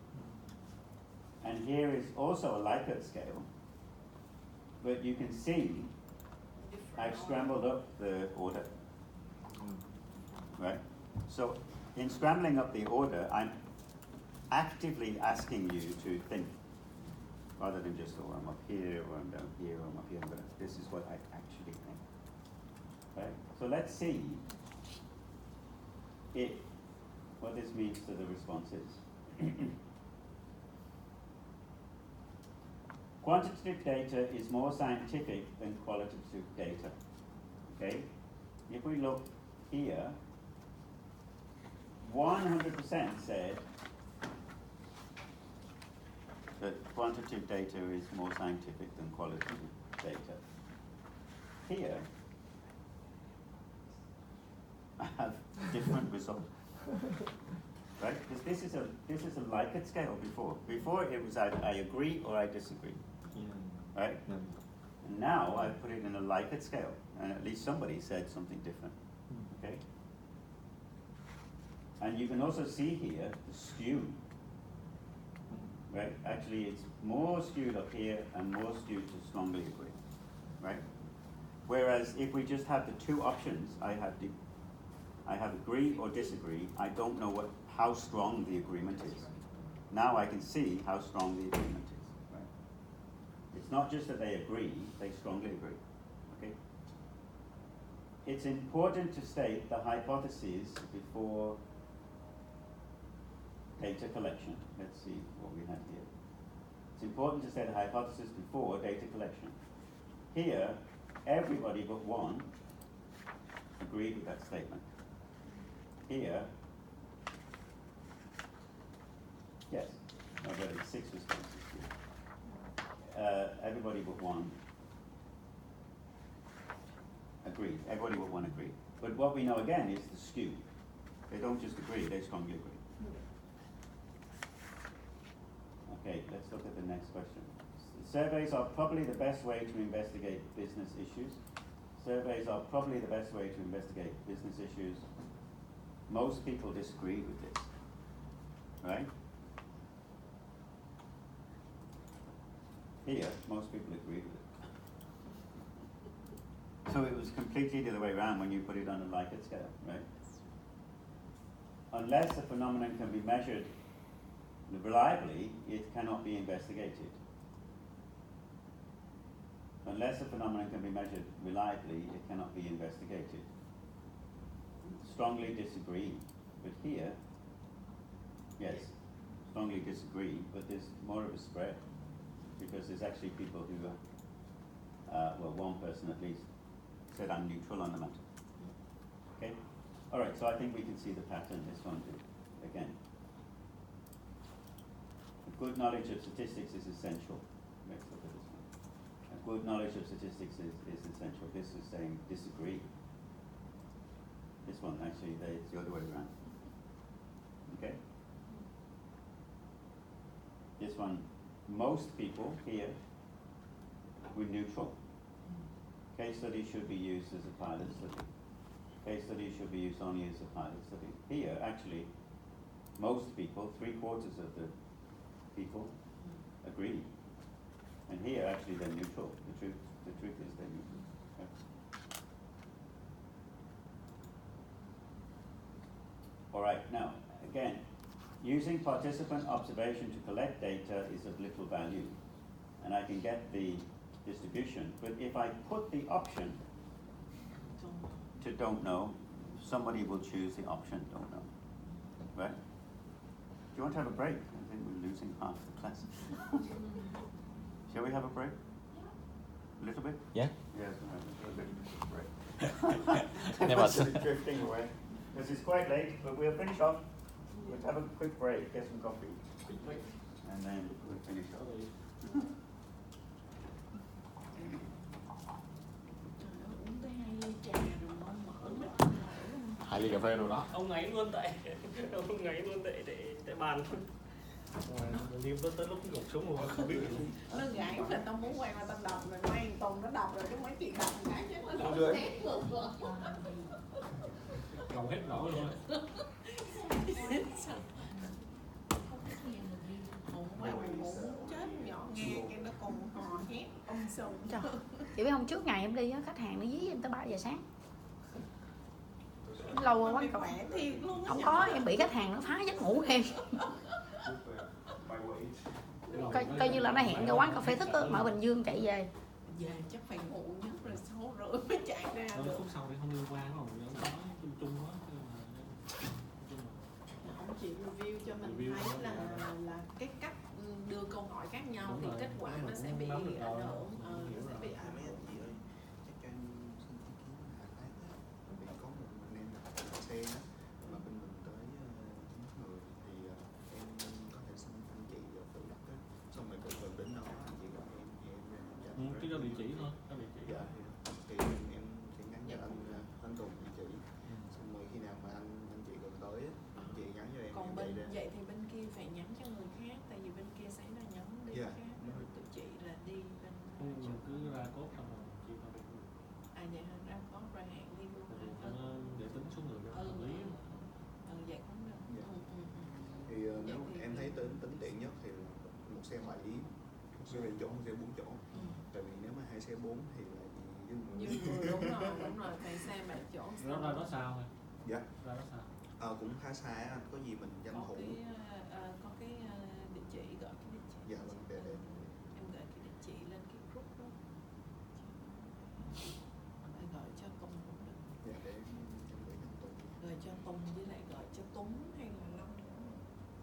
And here is also a Likert scale, but you can see I've scrambled up the order. Right? So in scrambling up the order, I'm actively asking you to think, rather than just, oh, I'm up here, or I'm down here, or I'm up here, but this is what I actually think. Right? So let's see what this means to the responses. Quantitative data is more scientific than qualitative data. Okay? If we look here, 100% said that quantitative data is more scientific than qualitative data. Here, I have different results. Right? Because this is a Likert scale before. Before it was either I agree or I disagree. Right? And now I put it in a Likert scale, and at least somebody said something different. Okay? And you can also see here the skew. Right? Actually, it's more skewed up here and more skewed to strongly agree. Right? Whereas if we just have the 2 options, I have agree or disagree. I don't know how strong the agreement is. Now I can see how strong the agreement is. Right? It's not just that they agree, they strongly agree. Okay? It's important to state the hypotheses before data collection. Let's see what we have here. It's important to state the hypothesis before data collection. Here, everybody but one agreed with that statement. Here, yes, No, but it's 6 responses. Everybody but one agreed. Everybody but one agreed. But what we know again is the skew. They don't just agree, they strongly agree. Okay, let's look at the next question. Surveys are probably the best way to investigate business issues. Surveys are probably the best way to investigate business issues. Most people disagree with this, right? Here, most people agree with it. So it was completely the other way around when you put it on a Likert scale, right? Unless a phenomenon can be measured reliably, it cannot be investigated. Unless a phenomenon can be measured reliably, it cannot be investigated. Strongly disagree, but here, yes, strongly disagree, but there's more of a spread because there's actually people who, well, one person at least said I'm neutral on the matter. Okay? All right, so I think we can see the pattern. This one too, again. A good knowledge of statistics is essential. Let's look at this one. A good knowledge of statistics is essential. This is saying disagree. This one, actually, it's the other way around. Okay? This one, most people here were neutral. Case study should be used as a pilot study. Case study should be used only as a pilot study. Here, actually, most people, 3/4 of the people, agree. And here, actually, they're neutral. The truth is they're neutral. Okay? All right, now, again, using participant observation to collect data is of little value. And I can get the distribution, but if I put the option to don't know, somebody will choose the option don't know, right? Do you want to have a break? I think we're losing half the class. Shall we have a break? A little bit?
Yeah.
Yes, we'll have a little bit of a break.
Everyone's
drifting away. Because it's quite late, but we'll finish off. We'll have a quick break, get some coffee, and then we'll finish off.
Uống tới 2 ly trà rồi ngon mở mắt.
2 ly cà phê rồi đó.
Ông ngáy luôn tại bàn. Liêm tới lúc gục xuống rồi không biết.
Nó gãy là tao muốn quay qua tao đọc rồi may Tùng nó đọc rồi cái mấy chuyện đọc cái chắc nó đọc hết ngược rồi.
Gầu hết nổi luôn.
Muốn chết nhỏ nghe cái nó còn hò hét ông sùng.
Trời, chị biết hôm trước ngày em đi á, khách hàng nó dí em tới 3 giờ sáng. Lâu rồi quán cà phê
thiệt luôn.
không có, em bị khách hàng nó phá giấc ngủ em. Coi như là nó hẹn ra quán cà phê thích á, mở Bình Dương chạy về.
Về chắc phải ngủ nhất rồi 6:30 mới chạy ra được.
Phút sau thì không liên quan rồi, nó chung quá.
Ông chị review cho mình thấy là cái cách đưa câu hỏi khác nhau
đúng
thì
rồi,
kết quả nó sẽ bị ảnh hưởng, nó sẽ bị ảnh hưởng.
Chị ơi, chắc cho em xin ý kiến là cái vì có một anh em là xe á, mà bên mình tới 9 người thì em có thể xin anh chị tự đặt á, xong rồi cần đến đó anh chị gọi em thì em
Chỉ có địa chỉ thôi, có địa chỉ.
dạ thì em sẽ nhắn cho anh Tùng địa chỉ, xong rồi khi nào mà anh chị gần tới á, anh chị nhắn cho em.
Còn
em
bên
chạy ra.
vậy thì bên kia phải nhắn cho người khác, tại vì bên kia sẽ là nhắn đi
Dạ.
khác, rồi tụi chị là đi bên chỗ.
Cứ ra cốt xong rồi chị vào được.
À vậy hả, ra có rồi hẹn đi luôn hả?
Cho nó để tính số người cho nó hợp lý.
Vậy cũng được.
Dạ. Thì
Vậy
nếu
thì-
em thấy tính tiện nhất thì một xe 7, một xe 7 chỗ, một xe 4 chỗ. Tại vì nếu mà 2 xe 4 thì là dư người.
Dư người đúng rồi, phải xe 7 chỗ.
Nó ra đó sao thôi?
Dạ.
Ra đó sao?
Cũng khá xa anh, có gì mình tranh thủ.
Có cái địa chỉ, gọi cái địa chỉ.
Dạ vâng, để
Em gửi cái địa chỉ lên cái group đó. Phải gọi cho Tùng cũng được.
dạ để em gửi cho Tùng.
Gọi cho Tùng với lại gọi cho Tuấn hay là Long.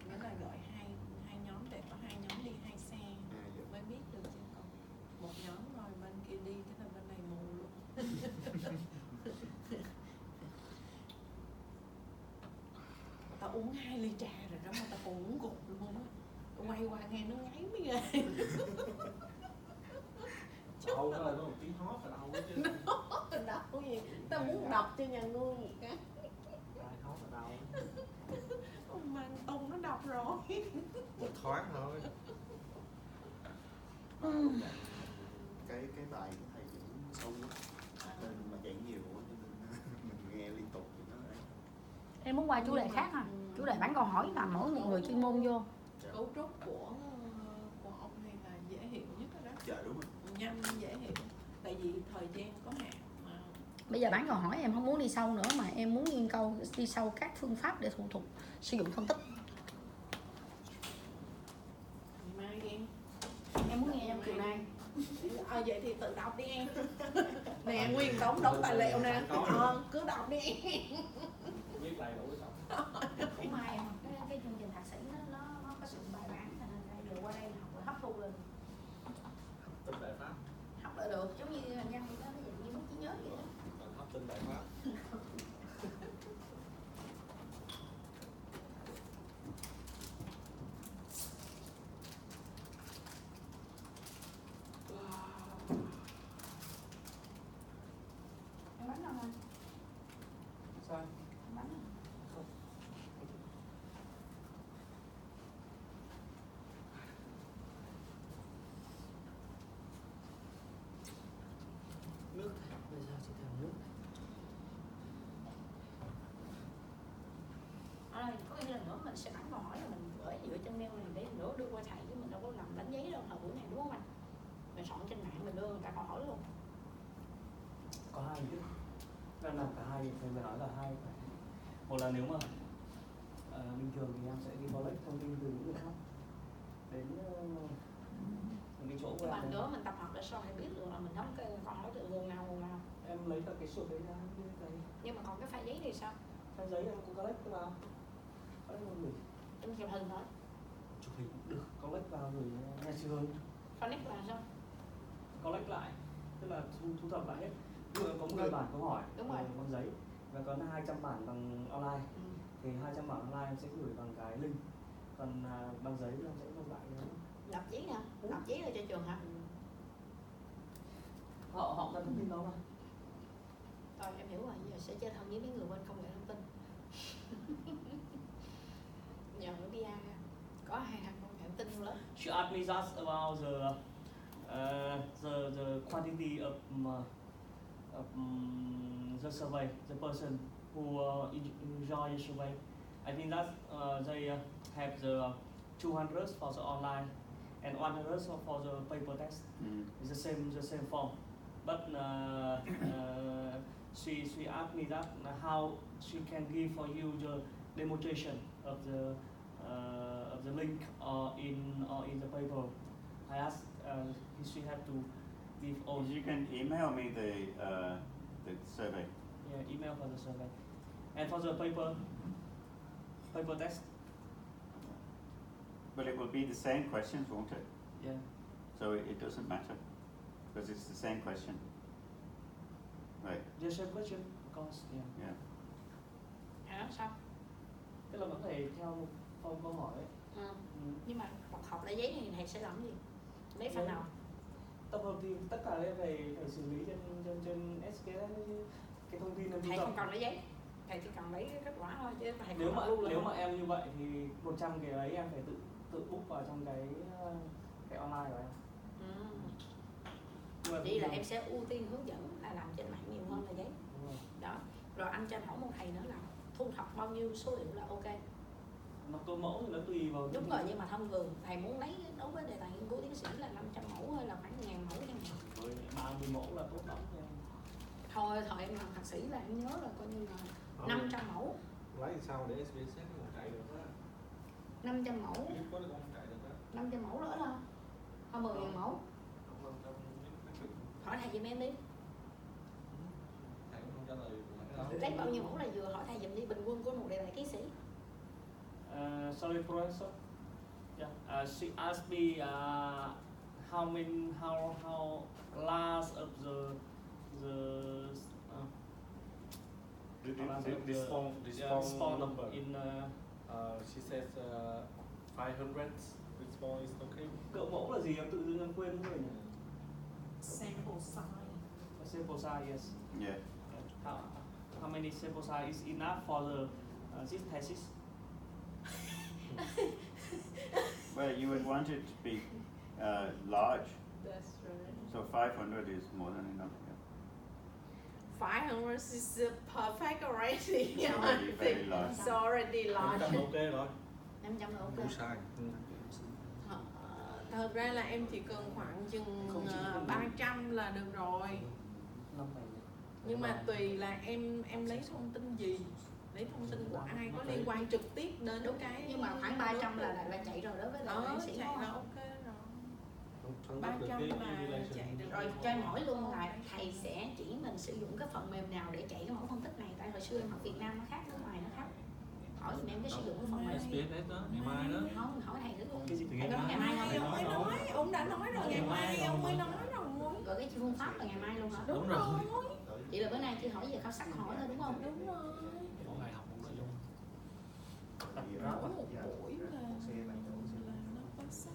Nghĩa là gọi hai nhóm để có 2 nhóm đi 2 xe
Dạ.
mới biết được, chứ còn một nhóm rồi bên kia đi cái là bên này mù luôn. Tao uống 2 ly trà rồi đó mà tao còn uống gục luôn á. quay qua nghe nó ngáy mới ghê.
Đau nó là nó một tiếng hót là đau chứ.
Đau gì? Tao muốn đập cho nhà ngươi một cái.
Ai hót là đau.
Ông mang tung nó đập rồi.
một thoáng thôi. Cái bài của thầy diễn sâu quá, nên mà chạy nhiều quá cho nên mình nghe liên tục thì nó ấy.
Em muốn qua chủ đề khác à? Chủ đề bán câu hỏi là mỗi một người chuyên môn vô.
Cấu trúc của ông này là dễ hiểu nhất đó.
Dạ đúng rồi.
Nhanh dễ hiểu. Tại vì thời gian có hạn mà.
Bây giờ bán câu hỏi em không muốn đi sâu nữa mà em muốn đi sâu các phương pháp để thủ tục sử dụng phân tích.
Mai đi em.
Em muốn nghe trong chiều nay.
Vậy thì tự đọc đi em. Nè nguyên đống tài liệu nè. Cứ đọc đi em.
Viết đầy đủ
Cũng may em cái chương trình thạc sĩ nó có sự bài bản cho nên là vừa qua đây học rồi hấp thu lên.
tinh đại pháp.
Học là được, giống như nhân thì nó dạng như mất trí nhớ vậy đó.
Còn hấp tinh đại pháp.
Em bánh đâu anh?
Sao?
Em bánh không?
Nước bây giờ chỉ thèm nước.
Ở đây có nghĩa là nữa mình sẽ bán câu hỏi là mình gửi dựa trên mail này để nữa đưa qua thầy chứ mình đâu có làm đánh giấy đâu thời buổi này đúng không anh? Mình soạn trên mạng mình đưa người ta câu hỏi luôn.
Có hai chứ. Đang làm cả hai, thầy mới nói là hai. Một là nếu mà bình thường thì em sẽ đi collect thông tin từ những người khác đến những cái chỗ của
Nhưng mà
em.
nữa mình tập hợp để sau này biết được là mình thống kê câu hỏi từ nguồn nào.
Em lấy cả cái sổ đấy ra như thế này.
Nhưng mà còn cái file giấy thì sao?
File giấy em cũng collect vào. Collect vào gửi.
Em chụp hình thôi.
Chụp hình cũng được, collect vào gửi nhà trường.
Connect là sao?
Collect lại, tức là thu thập lại hết. Ví dụ có 10 bản câu hỏi bằng giấy và có 200 bản bằng online. Thì 200 bản online em sẽ gửi bằng cái link, còn bằng giấy thì em sẽ nộp lại nữa.
Lập giấy nè, lập giấy là cho trường hả?
Họ cần thông tin đó mà.
Rồi em hiểu rồi, giờ sẽ chơi thân với mấy người bên công nghệ thông tin. Nhờ ở BIA có hai thằng công nghệ thông tin lớn.
She asked me just about the quantity of the survey, the person who enjoy the survey. I think that they have the 200 for the online and 100 for the paper test. It's the same form. But she asked me that how she can give for you the demonstration of the link or in the paper. I asked she have to give all.
You can email me the survey.
Yeah, email for the survey. And for the paper test.
But it will be the same questions, won't it?
Yeah.
So it doesn't matter because it's the same question. Right.
The same question, of course. Yeah.
Hả sao?
Tức là vẫn phải theo một form câu hỏi ấy.
Nhưng mà tập hợp lại giấy này thầy sẽ làm gì? Lấy phần nào?
Tập hợp thì tất cả đây phải xử lý trên SQL cái thông tin em thu
Thầy
thập.
không cần lấy giấy, thầy chỉ cần lấy kết quả thôi chứ thầy
Nếu mà em như vậy thì 100 cái đấy em phải tự book vào trong cái online của em.
Vậy là em sẽ ưu tiên hướng dẫn là làm trên mạng nhiều hơn là giấy. Đó. Rồi anh cho anh hỏi một thầy nữa là thu thập bao nhiêu số liệu là ok.
Mà câu mẫu thì nó tùy vào.
Đúng rồi, nhưng mà thông thường thầy muốn lấy đối với đề tài nghiên cứu tiến sĩ là 500 mẫu hay là khoảng 1000 mẫu chẳng hạn.
30 mẫu là tốt lắm nha.
Thôi thời em làm thạc sĩ là em nhớ là coi như là 500 mẫu.
Lấy sao để SBS nó chạy được đó.
500 mẫu.
Có nó không chạy được đó.
500 mẫu nữa thôi. Thôi 10.000 mẫu. Hỏi thầy giùm em đi.
Thầy cũng không trả lời.
Lấy bao nhiêu mẫu là vừa, hỏi thầy giùm đi, bình quân của một đề tài ký sĩ.
Sorry, professor. Yeah. She asked me how large of
this phone
phone
number.
In
she says 500 it's small is okay.
Cỡ mẫu là gì em tự dưng em quên rồi nhỉ?
Sample size.
A sample size, yes.
Yeah.
How many sample size is enough for the this thesis?
Well, you would want it to be large,
That's right.
so 500 is more than enough. Yeah.
500 is perfect already.
It's already very large.
It's already large.
500 ok rồi.
500 là ok.
Đủ size.
Thật ra là em chỉ cần khoảng chừng 300 là được rồi. Nhưng mà tùy là em lấy thông tin gì, lấy thông tin của ai có liên quan trực tiếp đến
Đúng
cái.
nhưng mà khoảng 300 là chạy rồi đối với lại bác sĩ
chạy
đúng
là
không?
ok rồi.
Phân tích
300
được cái
là
relation.
chạy được.
Rồi cho em hỏi luôn là thầy sẽ chỉ mình sử dụng cái phần mềm nào để chạy cái mẫu phân tích này, tại hồi xưa em học Việt Nam nó khác, nước ngoài nó khác. Hỏi thì em có sử dụng cái phần mềm.
SPSS đó, ngày mai đó.
Không, hỏi thầy thử luôn.
Cái gì từ
Thầy có nói ngày mai không?
Ông mới nói, ông đã nói rồi, ngày mai ông mới nói rồi.
Rồi cái phương pháp là ngày mai luôn hả?
Đúng rồi.
Vậy là bữa nay chỉ hỏi về khảo sát hỏi thôi đúng không?
Đúng rồi.
Mỗi ngày học một nội dung.
Tập rõ một buổi là nó có sách.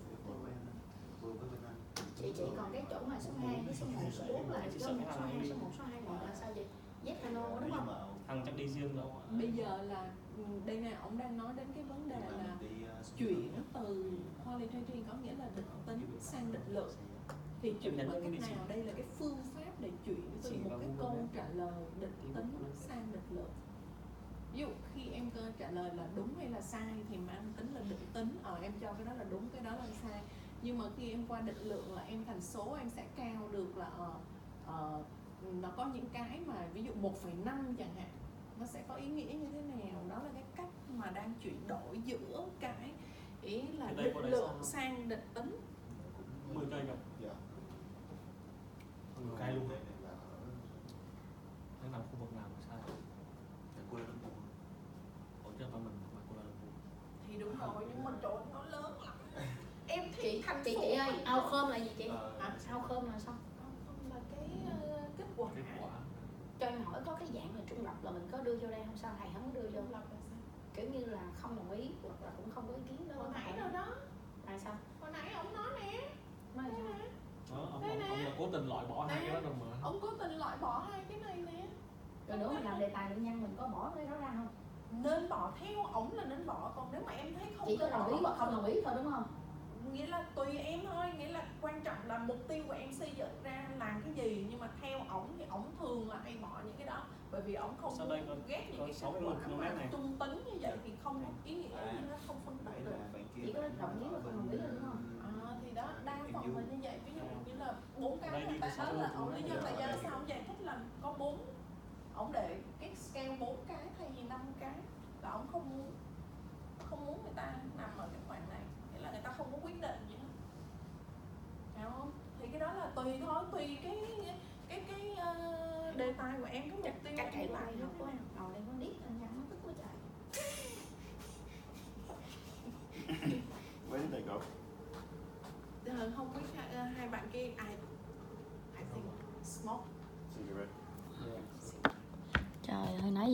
Chị còn cái chỗ mà số 2 với số 1, số 4 là số 1, số 2, số 1, số 2 là sao vậy? Z đúng không?
Thằng chắc đi riêng rồi.
Bây giờ là đây nè, ông đang nói đến cái vấn đề là chuyển từ qualitative có nghĩa là định tính sang định lượng. Thì chuyển bằng cách nào? Đây là cái phương pháp để chuyển từ một cái câu trả lời định tính sang định lượng. Ví dụ khi em trả lời là đúng hay là sai thì mang tính là định tính, em cho cái đó là đúng, cái đó là sai. Nhưng mà khi em qua định lượng là em thành số, em sẽ cao được là nó có những cái mà ví dụ 1,5 chẳng hạn, nó sẽ có ý nghĩa như thế nào. Đó là cái cách mà đang chuyển đổi giữa cái ý là định lượng sang định tính.
10 cây rồi.
Dạ.
Cay luôn. Nó nằm khu vực nào mà sai?
Quê Lâm Buồn. Hỗ trợ mình mà Quê Lâm Buồn.
Thì đúng rồi, nhưng mà chỗ nó lớn lắm. Em thích thành
Chị ơi, outcome là gì chị? Outcome là sao?
Outcome là cái kết quả.
Cho em hỏi có cái dạng là trung lập là mình có đưa vô đây không, sao thầy không có đưa vô?
Trung lập là sao?
Kiểu như là không đồng ý hoặc là cũng không có ý kiến đó.
Hồi nãy rồi đó.
Là sao?
Hồi nãy ông nói nè.
Nói là sao?
Ông là cố tình loại bỏ hai cái đó rồi mà.
Ông cố tình loại bỏ hai cái này nè.
Rồi nữa mình làm đề tài luận nhân mình có bỏ cái đó ra không?
Nên bỏ, theo ổng là nên bỏ, còn nếu mà em thấy không
Chỉ có đồng ý hoặc không đồng ý thôi đúng không?
Nghĩa là tùy em thôi, nghĩa là quan trọng là mục tiêu của em xây dựng ra làm cái gì. Nhưng mà theo ổng thì ổng thường là hay bỏ những cái đó, bởi vì ổng không muốn ghét những cái kết quả mà trung tính như vậy thì không có ý nghĩa gì, nó không phân tích được.
Chỉ có đồng ý hoặc không đồng ý thôi đúng không?
Thì đó, đa phần là như vậy. Ví dụ như là 4 cái người ta nói là ổng lý do tại sao ổng giải thích là có 4, ổng để cái scale 4 cái thay vì 5 cái, và ổng không muốn người ta nằm ở cái khoảng này, nghĩa là người ta không có quyết định gì hết, hiểu không? Thì cái đó là tùy thôi, tùy cái đề tài của em, cái mục tiêu
Cách chạy
của
bài
em
học của em ngồi đây có điếc anh nó tức quá trời.
Where did they go?
Không biết hai bạn kia I think smoke.
Cigarette.
Trời ơi, nãy